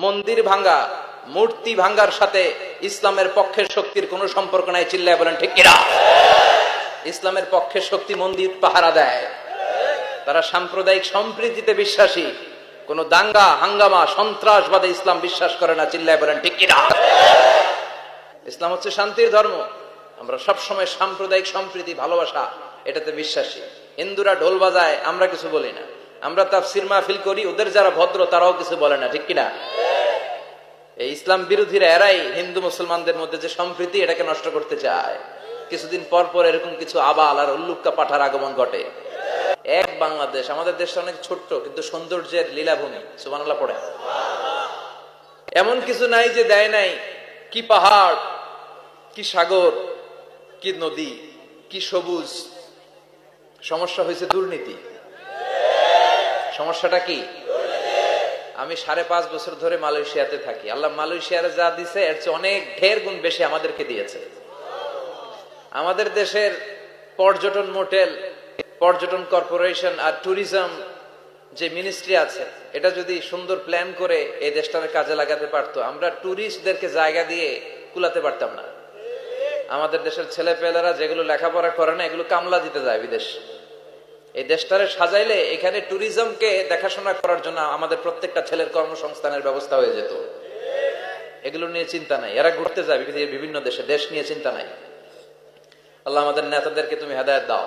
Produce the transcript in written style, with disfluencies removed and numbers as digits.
মন্দির ভাঙ্গা, মূর্তি ভাঙ্গার সাথে ইসলামের পক্ষের শক্তির কোনো সম্পর্ক নাই। চিল্লায় বলেন ঠিক কিনা? ইসলামের পক্ষের শক্তি মন্দির পাহারা দেয়। তারা সাম্প্রদায়িক সম্প্রীতিতে বিশ্বাসী, কোন দাঙ্গা হাঙ্গামা সন্ত্রাসবাদে ইসলাম বিশ্বাস করে না। চিল্লায় বলেন ঠিক কিনা? ইসলাম হচ্ছে শান্তির ধর্ম। আমরা সবসময় সাম্প্রদায়িক সম্প্রীতি, ভালোবাসা, এটাতে বিশ্বাসী। হিন্দুরা ঢোল বাজায়, আমরা কিছু বলি না। আমরা তাফসীর মাহফিল করি, ওদের যারা ভদ্র তারাও কিছু বলে না। ঠিক কিনা? এই ইসলাম বিরোধীরা এরাই হিন্দু মুসলমানদের মধ্যে যে সম্প্রীতি, এটাকে নষ্ট করতে চায়। কিছুদিন পর পর এরকম কিছু আবাল আর উল্লুক্কা পাঠার আগমন ঘটে। এক বাংলাদেশ, আমাদের দেশটা অনেক ছোট্ট কিন্তু সৌন্দর্যের লীলাভূমি। সুবহানাল্লাহ পড়ে। এমন কিছু নাই যে দেয় নাই। কি পাহাড়, কি সাগর, কি নদী, কি সবুজ। সমস্যা হয়েছে দুর্নীতি। সমস্যাটা কি? আমি 5.5 বছর ধরে মালয়েশিয়াতে থাকি। আল্লাহ মালয়েশিয়ার যা দিছে এর চেয়ে অনেক ঢের গুণ বেশি আমাদেরকে দিয়েছে। আমাদের দেশের পর্যটন মোটেল, পর্যটন কর্পোরেশন আর ট্যুরিজম যে মিনিস্ট্রি আছে, এটা যদি সুন্দর প্ল্যান করে এই দেশটাকে কাজে লাগাতে পারতো, আমরা ট্যুরিস্টদেরকে জায়গা দিয়ে কুলাতে পারতাম না। আমাদের দেশের ছেলে পেলেরা যেগুলো লেখাপড়া করে না, এগুলো কামলা দিতে যায় বিদেশ। এই দেশটারে সাজাইলে এখানে ট্যুরিজমকে দেখাশোনা করার জন্য আমাদের প্রত্যেকটা ছেলের কর্মসংস্থানের ব্যবস্থা হয়ে যেত। এগুলো নিয়ে চিন্তা নাই। এরা ঘুরতে যায় বিভিন্ন দেশে, দেশ নিয়ে চিন্তা নাই। আল্লাহ আমাদের নেতাদেরকে তুমি হেদায়েত দাও।